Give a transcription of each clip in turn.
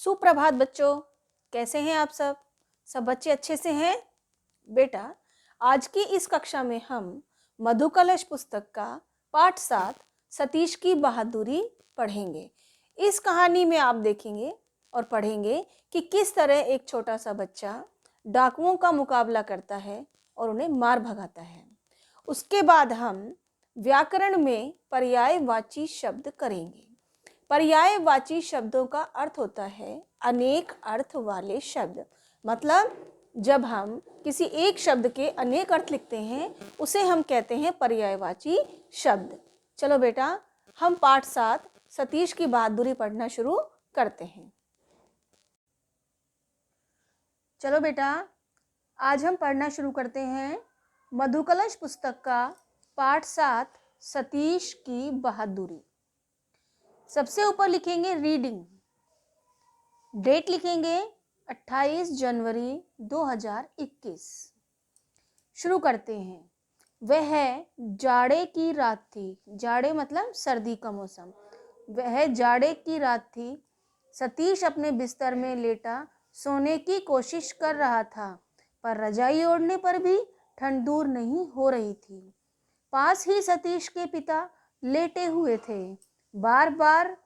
सुप्रभात बच्चों, कैसे हैं आप सब? सब बच्चे अच्छे से हैं? बेटा, आज की इस कक्षा में हम मधुकलश पुस्तक का पाठ 7 सतीश की बहादुरी पढ़ेंगे। इस कहानी में आप देखेंगे और पढ़ेंगे कि किस तरह एक छोटा सा बच्चा डाकुओं का मुकाबला करता है और उन्हें मार भगाता है। उसके बाद हम व्याकरण में पर्यायवाची शब्द करेंगे। पर्यायवाची शब्दों का अर्थ होता है अनेक अर्थ वाले शब्द। मतलब जब हम किसी एक शब्द के अनेक अर्थ लिखते हैं उसे हम कहते हैं पर्यायवाची शब्द। चलो बेटा, हम पाठ 7 सतीश की बहादुरी पढ़ना शुरू करते हैं। चलो बेटा, आज हम पढ़ना शुरू करते हैं मधुकलश पुस्तक का पाठ 7 सतीश की बहादुरी। सबसे ऊपर लिखेंगे रीडिंग, डेट लिखेंगे 28 जनवरी 2021। शुरू करते हैं। वह जाड़े की रात थी। जाड़े मतलब सर्दी का मौसम। वह जाड़े की रात थी। सतीश अपने बिस्तर में लेटा सोने की कोशिश कर रहा था, पर रजाई ओढ़ने पर भी ठंड दूर नहीं हो रही थी। पास ही सतीश के पिता लेटे हुए थे। बार बार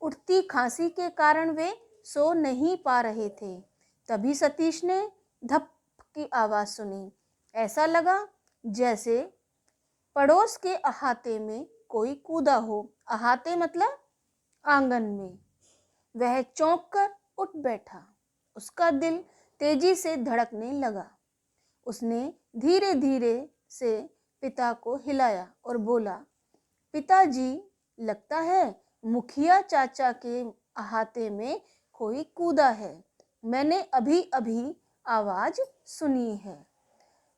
उठती खांसी के कारण वे सो नहीं पा रहे थे। तभी सतीश ने धप की आवाज सुनी। ऐसा लगा जैसे पड़ोस के अहाते में कोई कूदा हो। अहाते मतलब आंगन में। वह चौंक कर उठ बैठा। उसका दिल तेजी से धड़कने लगा। उसने धीरे धीरे से पिता को हिलाया और बोला, पिताजी, लगता है मुखिया चाचा के अहाते में कोई कूदा है। मैंने अभी अभी आवाज सुनी है।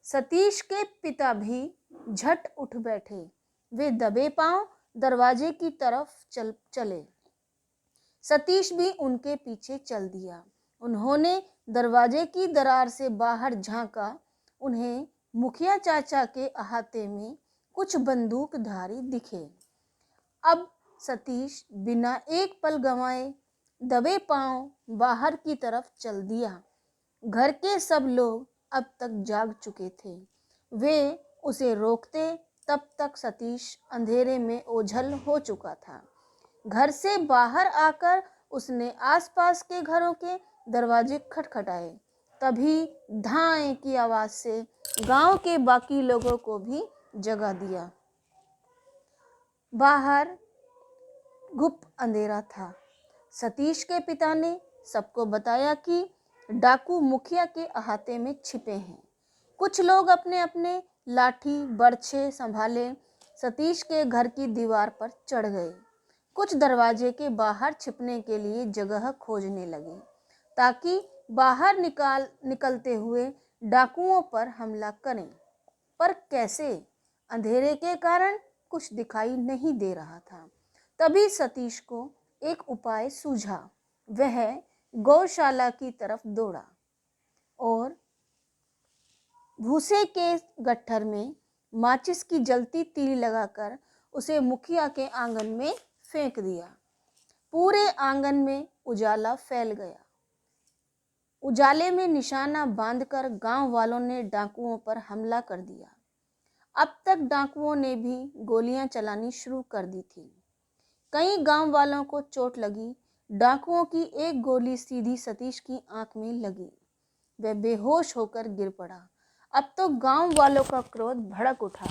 सतीश के पिता भी झट उठ बैठे। वे दबे पांव दरवाजे की तरफ चले। सतीश भी उनके पीछे चल दिया। उन्होंने दरवाजे की दरार से बाहर झांका। उन्हें मुखिया चाचा के अहाते में कुछ बंदूकधारी दिखे। अब सतीश बिना एक पल गंवाए दबे पांव बाहर की तरफ चल दिया। घर के सब लोग अब तक जाग चुके थे। वे उसे रोकते तब तक सतीश अंधेरे में ओझल हो चुका था। घर से बाहर आकर उसने आसपास के घरों के दरवाजे खटखटाए। तभी धाए की आवाज से गांव के बाकी लोगों को भी जगा दिया। बाहर गुप अंधेरा था। सतीश के पिता ने सबको बताया कि डाकू मुखिया के अहाते में छिपे हैं। कुछ लोग अपने अपने लाठी बरछे संभाले सतीश के घर की दीवार पर चढ़ गए। कुछ दरवाजे के बाहर छिपने के लिए जगह खोजने लगे ताकि बाहर निकलते हुए डाकुओं पर हमला करें। पर कैसे? अंधेरे के कारण कुछ दिखाई नहीं दे रहा था। तभी सतीश को एक उपाय सूझा। वह गौशाला की तरफ दौड़ा और भूसे के गट्ठर में माचिस की जलती तीली लगाकर उसे मुखिया के आंगन में फेंक दिया। पूरे आंगन में उजाला फैल गया। उजाले में निशाना बांधकर गांव वालों ने डाकुओं पर हमला कर दिया। अब तक डाकुओं ने भी गोलियां चलानी शुरू कर दी थी। कई गांव वालों को चोट लगी। डाकुओं की एक गोली सीधी सतीश की आंख में लगी। वह बेहोश होकर गिर पड़ा। अब तो गांव वालों का क्रोध भड़क उठा।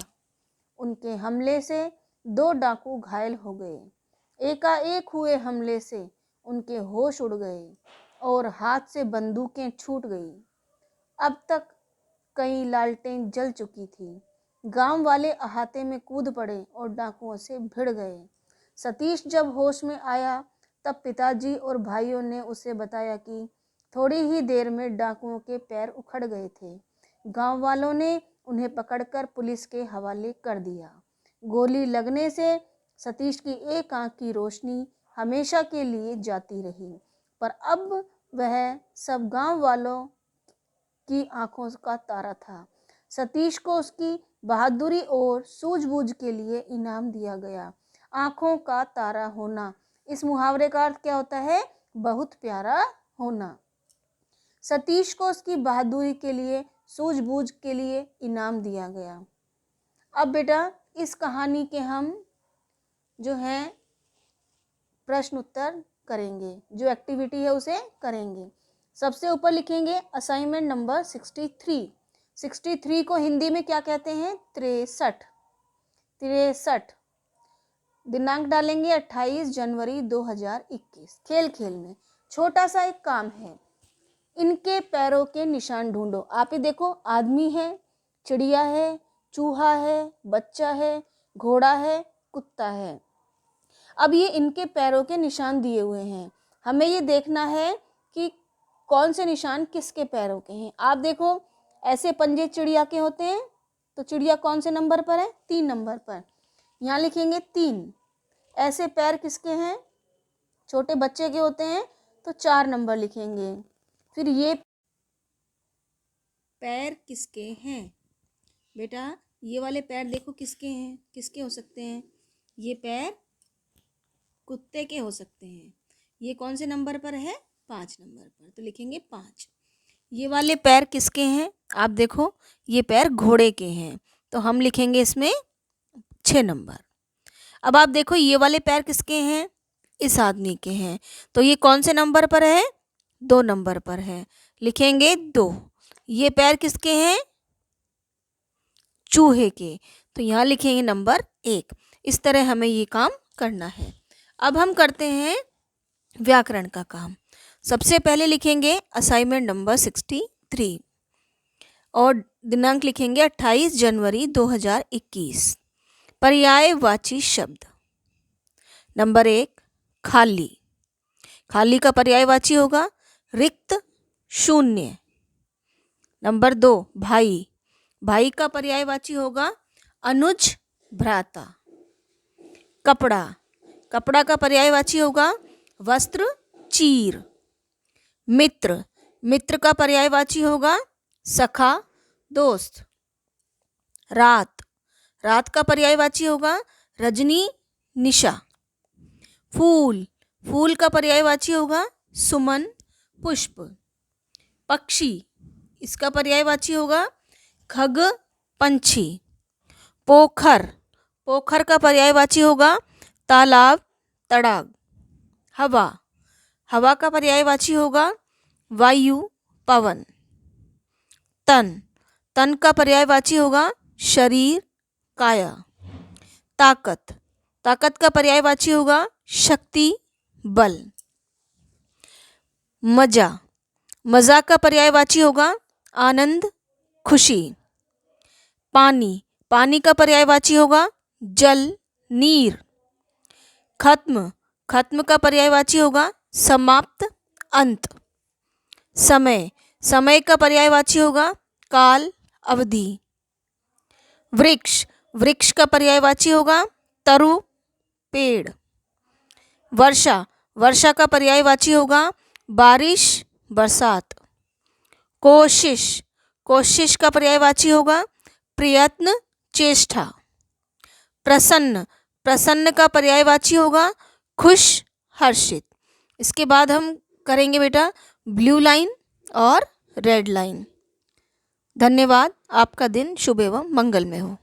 उनके हमले से 2 डाकू घायल हो गए। एकाएक हुए हमले से उनके होश उड़ गए और हाथ से बंदूकें छूट गई। अब तक कई लालटें जल चुकी थी। गांव वाले अहाते में कूद पड़े और डाकुओं से भिड़ गए। सतीश जब होश में आया तब पिताजी और भाइयों ने उसे बताया कि थोड़ी ही देर में डाकुओं के पैर उखड़ गए थे। गांव वालों ने उन्हें पकड़कर पुलिस के हवाले कर दिया। गोली लगने से सतीश की एक आंख की रोशनी हमेशा के लिए जाती रही, पर अब वह सब गांव वालों की आंखों का तारा था। सतीश को उसकी बहादुरी और सूझबूझ के लिए इनाम दिया गया। आंखों का तारा होना, इस मुहावरे का अर्थ क्या होता है? बहुत प्यारा होना। सतीश को उसकी बहादुरी के लिए, सूझबूझ के लिए इनाम दिया गया। अब बेटा इस कहानी के हम जो है प्रश्न उत्तर करेंगे, जो एक्टिविटी है उसे करेंगे। सबसे ऊपर लिखेंगे असाइनमेंट नंबर 63। 63 को हिंदी में क्या कहते हैं? 63। 63 दिनांक डालेंगे 28 जनवरी 2021। खेल खेल में छोटा सा एक काम है, इनके पैरों के निशान ढूंढो। आप ही देखो, आदमी है, चिड़िया है, चूहा है, बच्चा है, घोड़ा है, कुत्ता है। अब ये इनके पैरों के निशान दिए हुए हैं, हमें ये देखना है कि कौन से निशान किसके पैरों के हैं। आप देखो, ऐसे पंजे चिड़िया के होते हैं, तो चिड़िया कौन से नंबर पर है? 3 नंबर पर। यहाँ लिखेंगे 3। ऐसे पैर किसके हैं? छोटे बच्चे के होते हैं, तो 4 नंबर लिखेंगे। फिर ये पैर किसके हैं? बेटा ये वाले पैर देखो किसके हैं, किसके हो सकते हैं? ये पैर कुत्ते के हो सकते हैं। ये कौन से नंबर पर है? 5 नंबर पर, तो लिखेंगे 5। ये वाले पैर किसके हैं? आप देखो, ये पैर घोड़े के हैं, तो हम लिखेंगे इसमें 6 नंबर। अब आप देखो, ये वाले पैर किसके हैं? इस आदमी के हैं, तो ये कौन से नंबर पर है? 2 नंबर पर है, लिखेंगे 2। ये पैर किसके हैं? चूहे के, तो यहाँ लिखेंगे नंबर 1। इस तरह हमें ये काम करना है। अब हम करते हैं व्याकरण का काम। सबसे पहले लिखेंगे असाइनमेंट नंबर 63 और दिनांक लिखेंगे 28 जनवरी 2021। पर्यायवाची शब्द। नंबर 1 खाली। खाली का पर्यायवाची होगा रिक्त, शून्य। नंबर 2 भाई। भाई का पर्यायवाची होगा अनुज, भ्राता। कपड़ा। कपड़ा का पर्यायवाची होगा वस्त्र, चीर। मित्र। मित्र का पर्यायवाची होगा सखा, दोस्त। रात। रात का पर्यायवाची होगा रजनी, निशा। फूल। फूल का पर्यायवाची होगा सुमन, पुष्प। पक्षी। इसका पर्यायवाची होगा खग, पंछी। पोखर। पोखर का पर्यायवाची होगा तालाब, तड़ाग। हवा। हवा का पर्यायवाची होगा वायु, पवन। तन। तन का पर्यायवाची होगा शरीर, काया। ताकत। ताकत का पर्यायवाची होगा शक्ति, बल। मजा। मजा का पर्यायवाची होगा आनंद, खुशी। पानी। पानी का पर्यायवाची होगा जल, नीर। खत्म। खत्म का पर्यायवाची होगा समाप्त, अंत। समय। समय का पर्यायवाची होगा काल, अवधि। वृक्ष। वृक्ष का पर्यायवाची होगा तरु, पेड़। वर्षा। वर्षा का पर्यायवाची होगा बारिश, बरसात। कोशिश। कोशिश का पर्यायवाची होगा प्रयत्न, चेष्टा। प्रसन्न। प्रसन्न का पर्यायवाची होगा खुश, हर्षित। इसके बाद हम करेंगे बेटा ब्लू लाइन और रेड लाइन। धन्यवाद। आपका दिन शुभ एवं मंगलमय हो।